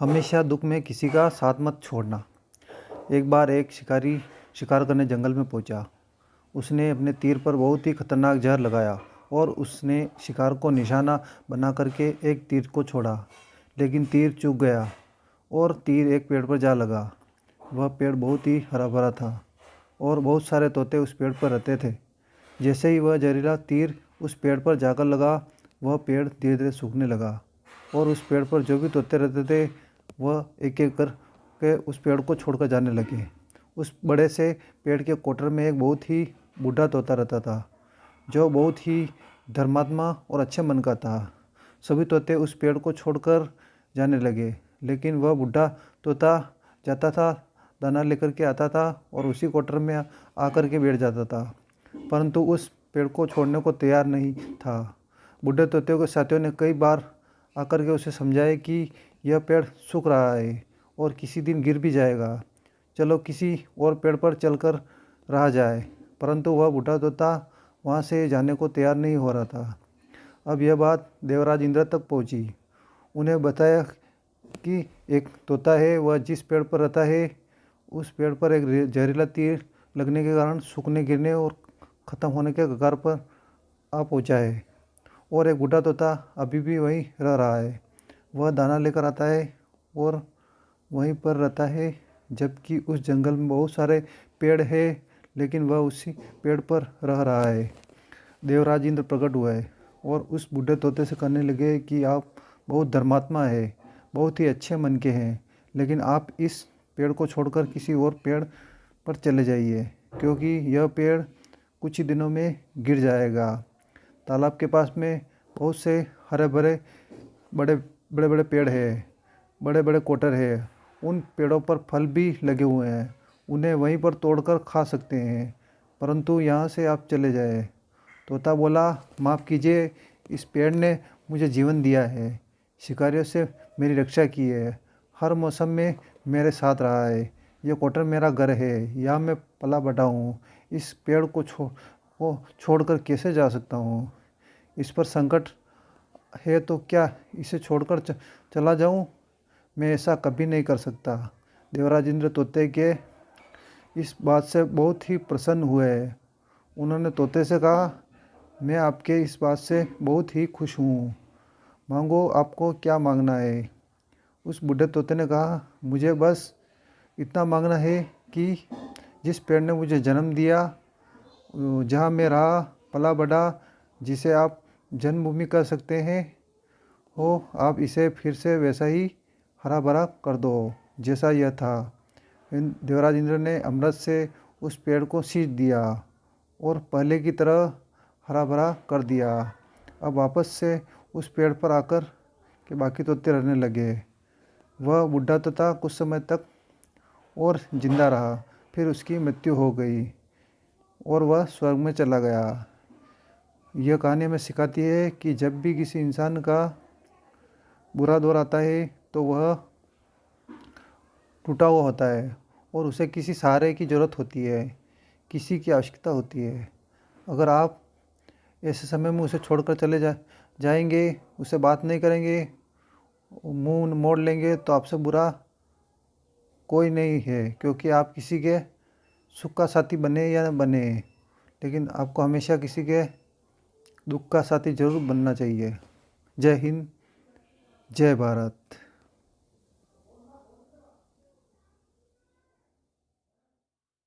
हमेशा दुख में किसी का साथ मत छोड़ना। एक बार एक शिकारी शिकार करने जंगल में पहुंचा। उसने अपने तीर पर बहुत ही खतरनाक जहर लगाया और उसने शिकार को निशाना बना करके एक तीर को छोड़ा, लेकिन तीर चूक गया और तीर एक पेड़ पर जा लगा। वह पेड़ बहुत ही हरा भरा था और बहुत सारे तोते उस पेड़ पर रहते थे। जैसे ही वह जहरीला तीर उस पेड़ पर जाकर लगा, वह पेड़ धीरे धीरे सूखने लगा और उस पेड़ पर जो भी तोते रहते थे वह एक एक करके उस पेड़ को छोड़कर जाने लगे। उस बड़े से पेड़ के कोटर में एक बहुत ही बूढ़ा तोता रहता था, जो बहुत ही धर्मात्मा और अच्छे मन का था। सभी तोते उस पेड़ को छोड़कर जाने लगे, लेकिन वह बूढ़ा तोता जाता था, दाना लेकर के आता था और उसी कोटर में आकर के बैठ जाता था, परंतु उस पेड़ को छोड़ने को तैयार नहीं था। बूढ़े तोते के साथियों ने कई बार आकर के उसे समझाए कि यह पेड़ सूख रहा है और किसी दिन गिर भी जाएगा, चलो किसी और पेड़ पर चलकर रहा जाए, परंतु वह बूढ़ा तोता वहाँ से जाने को तैयार नहीं हो रहा था। अब यह बात देवराज इंद्र तक पहुँची। उन्हें बताया कि एक तोता है, वह जिस पेड़ पर रहता है उस पेड़ पर एक जहरीला तीर लगने के कारण सूखने गिरने और ख़त्म होने के कगार पर आ पहुँचा है, और एक बूढ़ा तोता अभी भी वहीं रह रहा है। वह दाना लेकर आता है और वहीं पर रहता है, जबकि उस जंगल में बहुत सारे पेड़ है, लेकिन वह उसी पेड़ पर रह रहा है। देवराज इंद्र प्रकट हुआ है और उस बूढ़े तोते से कहने लगे कि आप बहुत धर्मात्मा है, बहुत ही अच्छे मन के हैं, लेकिन आप इस पेड़ को छोड़कर किसी और पेड़ पर चले जाइए, क्योंकि यह पेड़ कुछ ही दिनों में गिर जाएगा। तालाब के पास में बहुत से हरे भरे बड़े बड़े पेड़ है, बड़े बड़े कोटर है। उन पेड़ों पर फल भी लगे हुए हैं, उन्हें वहीं पर तोड़कर खा सकते हैं, परंतु यहाँ से आप चले जाए। तोता बोला, माफ़ कीजिए, इस पेड़ ने मुझे जीवन दिया है, शिकारियों से मेरी रक्षा की है, हर मौसम में मेरे साथ रहा है। ये कोटर मेरा घर है, यहाँ मैं पला बड़ा हूँ। इस पेड़ को छोड़कर कैसे जा सकता हूँ? इस पर संकट है तो क्या इसे छोड़कर चला जाऊँ? मैं ऐसा कभी नहीं कर सकता। देवराज इंद्र तोते के इस बात से बहुत ही प्रसन्न हुए। उन्होंने तोते से कहा, मैं आपके इस बात से बहुत ही खुश हूँ, मांगो, आपको क्या मांगना है? उस बूढ़े तोते ने कहा, मुझे बस इतना मांगना है कि जिस पेड़ ने मुझे जन्म दिया, जहाँ मैं रहा पला बड़ा, जिसे आप जन्मभूमि कह सकते हैं हो, आप इसे फिर से वैसा ही हरा भरा कर दो जैसा यह था। देवराज इंद्र ने अमृत से उस पेड़ को सींच दिया और पहले की तरह हरा भरा कर दिया। अब वापस से उस पेड़ पर आकर के बाकी तोते रहने लगे। वह बूढ़ा तोता कुछ समय तक और जिंदा रहा, फिर उसकी मृत्यु हो गई और वह स्वर्ग में चला गया। यह कहानी हमें सिखाती है कि जब भी किसी इंसान का बुरा दौर आता है तो वह टूटा हुआ होता है और उसे किसी सहारे की ज़रूरत होती है, किसी की आवश्यकता होती है। अगर आप ऐसे समय में उसे छोड़कर चले जाएंगे, उससे बात नहीं करेंगे, मुंह मोड़ लेंगे, तो आपसे बुरा कोई नहीं है, क्योंकि आप किसी के सुख का साथी बने या न बने, लेकिन आपको हमेशा किसी के दुख का साथी जरूर बनना चाहिए। जय हिंद, जय भारत।